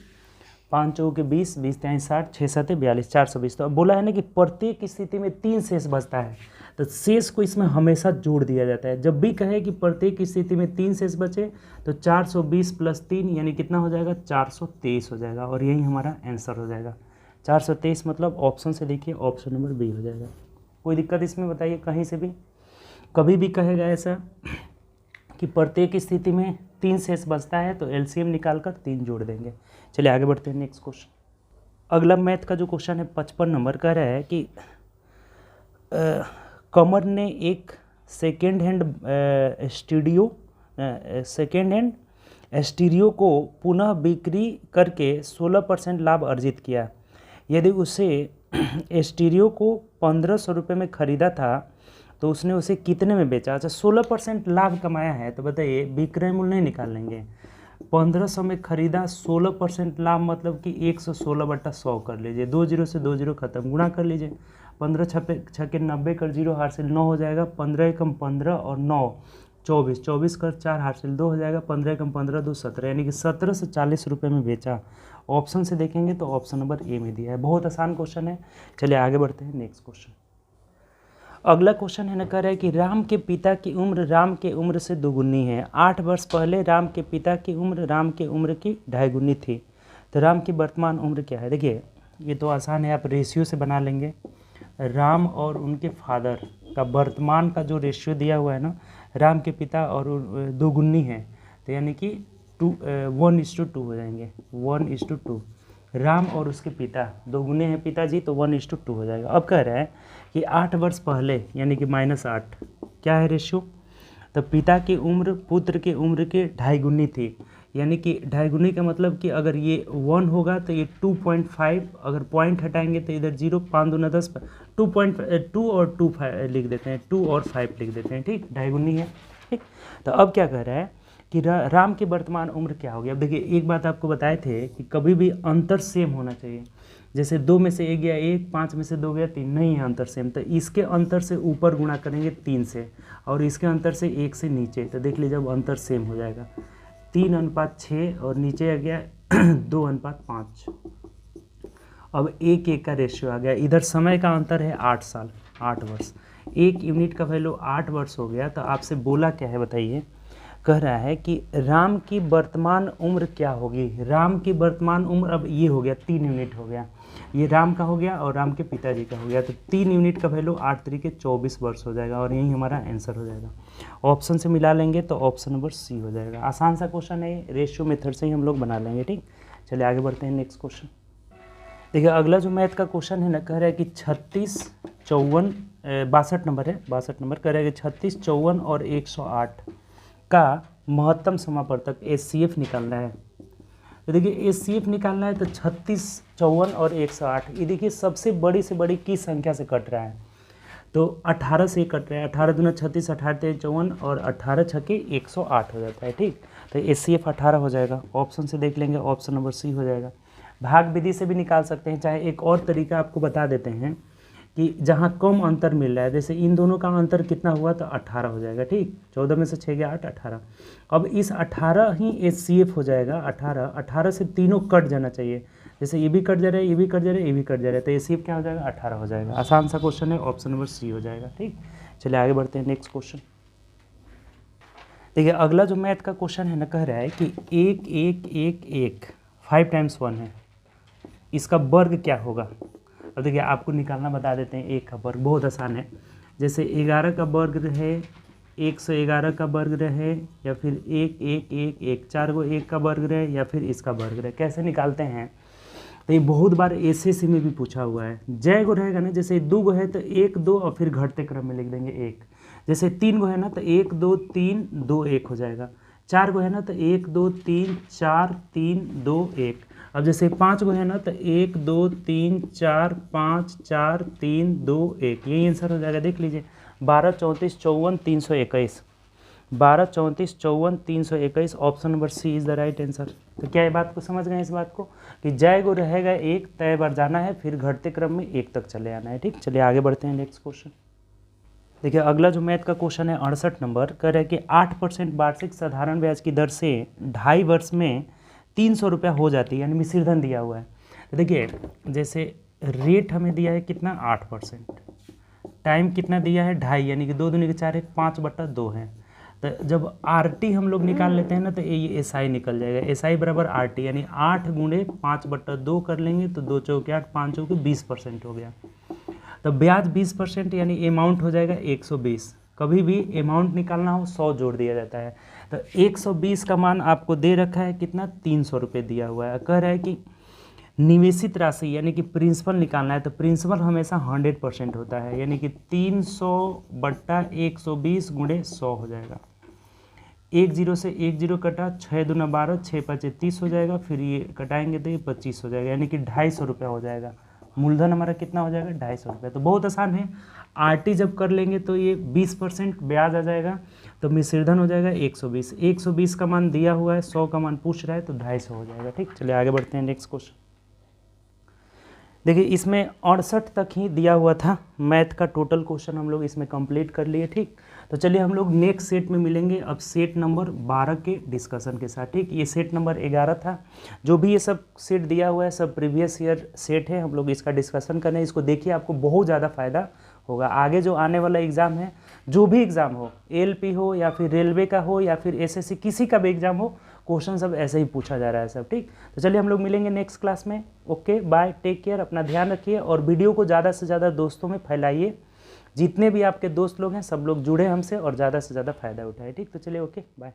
5 चौके 20, 20 23 60, 6 7 42, 420। तो अब बोला है ना कि प्रत्येक स्थिति में 3 शेष बचता है, तो शेष को इसमें हमेशा जोड़ दिया जाता है। जब भी कहे कि प्रत्येक स्थिति में 3 शेष बचे तो 420 + 3 यानी कितना हो जाएगा? 423 हो जाएगा। और यही हमारा आंसर हो जाएगा 423। मतलब ऑप्शन से देखिए, ऑप्शन नंबर बी हो जाएगा। कोई दिक्कत इसमें बताइए? कहीं से भी कभी भी कहेगा ऐसा कि प्रत्येक स्थिति में 3 शेष बचता है तो एलसीएम निकाल कर 3 जोड़ देंगे। चलिए आगे बढ़ते हैं नेक्स्ट क्वेश्चन। अगला मैथ का जो क्वेश्चन है 55 नंबर कह रहा है कि कमर ने एक सेकेंड हैंड स्टीरियो को पुनः बिक्री करके 16% लाभ अर्जित किया। यदि उसे स्टीरियो को 1500 रुपये में खरीदा था तो उसने उसे कितने में बेचा? अच्छा, 16% लाभ कमाया है, तो बताइए विक्रय मूल्य नहीं निकाल लेंगे। 1500 में खरीदा, 16% लाभ मतलब कि 116/100 कर लीजिए। 2 जीरो से 2 जीरो खत्म, गुणा कर लीजिए। 15 छक्के 90 कर 0 हासिल 9 हो जाएगा। 15 एकम 15 और 9 24, 24 कर 4 हासिल 2 हो जाएगा। 15 एकम 15 2 17, यानी कि 17 से 40 रुपये में बेचा। ऑप्शन से देखेंगे तो ऑप्शन नंबर ए में दिया है। बहुत आसान क्वेश्चन है। चलिए आगे बढ़ते हैं नेक्स्ट क्वेश्चन। अगला क्वेश्चन है ना, कह रहा है कि राम के पिता की उम्र राम के उम्र से दोगुनी है। 8 वर्ष पहले राम के पिता की उम्र राम के उम्र की 2.5 गुनी थी। तो राम की वर्तमान उम्र क्या है? देखिए ये तो आसान है, आप रेशियो से बना लेंगे। राम और उनके फादर का वर्तमान का जो रेशियो दिया हुआ है ना, राम के पिता और 2 गुनी है, तो यानी कि 1:2 हो जाएंगे। 1:2 राम और उसके पिता 2 गुने हैं पिताजी, तो 1:2 हो जाएगा। अब कह रहा है कि 8 वर्ष पहले यानी कि -8 क्या है रेशियो? तो पिता की उम्र पुत्र की उम्र के 2.5 गुनी थी, यानी कि 2.5 गुनी का मतलब कि अगर ये 1 होगा तो ये 2.5, अगर पॉइंट हटाएंगे तो इधर 0, 5 दूना 10, 2.2 और 2 लिख देते हैं, 2 और 5 लिख देते हैं। ठीक, 2.5 गुनी है। ठीक, तो अब क्या कह रहा है कि राम की वर्तमान उम्र क्या होगी? अब देखिए एक बात आपको बताए थे कि कभी भी अंतर सेम होना चाहिए। जैसे 2 में से 1 गया 1, 5 में से 2 गया 3, नहीं है अंतर सेम, तो इसके अंतर से ऊपर गुणा करेंगे 3 से, और इसके अंतर से 1 से नीचे, तो देख लीजिए अब अंतर सेम हो जाएगा। 3:6 और नीचे आ गया 2:5। अब 1:1 का रेशियो आ गया। इधर समय का अंतर है 8 साल, 8 वर्ष। 1 यूनिट का वैल्यू 8 वर्ष हो गया। तो आपसे बोला क्या है बताइए? कह रहा है कि राम की वर्तमान उम्र क्या होगी? राम की वर्तमान उम्र, अब ये हो गया 3 यूनिट हो गया, ये राम का हो गया और राम के पिताजी का हो गया। तो 3 यूनिट का वैल्यू 8 तरीके 24 वर्ष हो जाएगा, और यही हमारा आंसर हो जाएगा। ऑप्शन से मिला लेंगे तो ऑप्शन नंबर सी हो जाएगा। आसान सा क्वेश्चन है, रेशियो मेथड से ही हम लोग बना लेंगे। ठीक, चलिए आगे बढ़ते हैं नेक्स्ट क्वेश्चन। देखिए अगला जो मैथ का क्वेश्चन है ना, कह रहा है कि 36, 54, 62 नंबर है, 62 नंबर कह रहा है कि 36, 54 और 108 का महत्तम समापवर्तक HCF निकालना है। तो देखिए HCF निकालना है तो 36, 54 और 108, ये देखिए सबसे बड़ी से बड़ी किस संख्या से कट रहा है? तो 18 से कट रहा है। 18 दूना 36, 18 तेज 54 और 18 छक्के 108 हो जाता है। ठीक, तो HCF 18 हो जाएगा। ऑप्शन से देख लेंगे, ऑप्शन नंबर सी हो जाएगा। भाग विधि से भी निकाल सकते हैं, चाहे एक और तरीका आपको बता देते हैं कि जहाँ कम अंतर मिल रहा है, जैसे इन दोनों का अंतर कितना हुआ तो 18 हो जाएगा। ठीक, 14 में से 6 गया 8, 18। अब इस 18 ही HCF हो जाएगा। 18 से तीनों कट जाना चाहिए, जैसे ये भी कट जा रहा है, ये भी कट जा रहा है, ये भी कट जा रहा है, तो HCF क्या हो जाएगा? 18 हो जाएगा। आसान सा क्वेश्चन है, ऑप्शन नंबर सी हो जाएगा। ठीक, चलिए आगे बढ़ते हैं नेक्स्ट क्वेश्चन। देखिए अगला जो मैथ का क्वेश्चन है ना, कह रहा है कि 1 1 1 1 5 टाइम्स 1 है, इसका वर्ग क्या होगा। अब देखिए आपको निकालना बता देते हैं। 1 का वर्ग बहुत आसान है, जैसे 11 का वर्ग रहे, 111 का वर्ग रहे, या फिर 1 1 1 1 4 को 1 का वर्ग रहे, या फिर इसका वर्ग रहे। कैसे निकालते हैं, तो ये बहुत बार एसएससी में भी पूछा हुआ है। जय गो रहेगा ना, जैसे 2 गो है तो 1 2 और फिर घटते क्रम में लिख देंगे 1। जैसे 3 गो है ना तो 1 2 3 2 1 हो जाएगा। 4 गो है ना तो 1 2 3 4 3 2 1। अब जैसे 5 गो है ना तो 1 2 3 4 5 4 3 2 1, यही आंसर हो जाएगा। देख लीजिए 12 34 54 321, 12 34 54 321, option number C is the right answer. तो क्या ये बात को समझ गए इस बात को, कि जय गो रहेगा 1, तय बार जाना है, फिर घटते क्रम में 1 तक चले आना है। ठीक, चलिए आगे बढ़ते हैं नेक्स्ट क्वेश्चन। देखिए अगला जो मैथ का क्वेश्चन है 68 नंबर, कह रहा है कि 8% वार्षिक साधारण ब्याज की दर से 2.5 वर्ष में 300 रुपया हो जाती है, यानी मिश्र धन दिया हुआ है। तो देखिए जैसे रेट हमें दिया है कितना 8%, टाइम कितना दिया है 2.5, यानी कि 2 दूनी के 4 5/2 है। तो जब RT हम लोग निकाल लेते हैं ना तो ये SI निकल जाएगा। SI बराबर RT, यानी 8 गुणे 5/2 कर लेंगे तो 2 चौके 8 5 चौके 20% हो गया। तो ब्याज 20%, यानी अमाउंट हो जाएगा 120। कभी भी अमाउंट निकालना हो 100 जोड़ दिया जाता है। तो 120 का मान आपको दे रखा है कितना, 300 रुपये दिया हुआ है। कह रहा है कि निवेशित राशि यानी कि प्रिंसिपल निकालना है, तो प्रिंसिपल हमेशा 100% होता है, यानी कि 300/120 गुणे 100 हो जाएगा। 1 0 से 1 0 कटा, 6 दूना 12, 6 5 30 हो जाएगा, फिर ये कटाएंगे तो ये 25 हो जाएगा, यानी कि 250 रुपया हो जाएगा। मूलधन हमारा कितना हो जाएगा, 250 रुपये। तो बहुत आसान है। RT जब कर लेंगे तो ये 20% ब्याज आ जाएगा, तो मिश्रधन हो जाएगा 120। 120 का मान दिया हुआ है, 100 का मान पूछ रहा है, तो 250 हो जाएगा। ठीक, चलिए आगे बढ़ते हैं नेक्स्ट क्वेश्चन। देखिए इसमें 68 तक ही दिया हुआ था। मैथ का टोटल क्वेश्चन हम लोग इसमें कंप्लीट कर लिए। ठीक, तो चलिए हम लोग नेक्स्ट सेट में मिलेंगे, अब सेट नंबर 12 के डिस्कशन के साथ। ठीक, ये सेट नंबर 11 था। जो भी ये सब सेट दिया हुआ है सब प्रीवियस ईयर सेट है, हम लोग इसका डिस्कशन कर रहे हैं। इसको देखिए, आपको बहुत ज़्यादा फायदा होगा। आगे जो आने वाला एग्ज़ाम है, जो भी एग्ज़ाम हो, ALP हो या फिर रेलवे का हो या फिर SSC, किसी का भी एग्ज़ाम हो, क्वेश्चन सब ऐसे ही पूछा जा रहा है सब। ठीक, तो चलिए हम लोग मिलेंगे नेक्स्ट क्लास में। ओके बाय, टेक केयर, अपना ध्यान रखिए और वीडियो को ज़्यादा से ज़्यादा दोस्तों में फैलाइए। जितने भी आपके दोस्त लोग हैं सब लोग जुड़े हमसे और ज़्यादा से ज़्यादा फ़ायदा उठाए। ठीक, तो चलिए ओके बाय।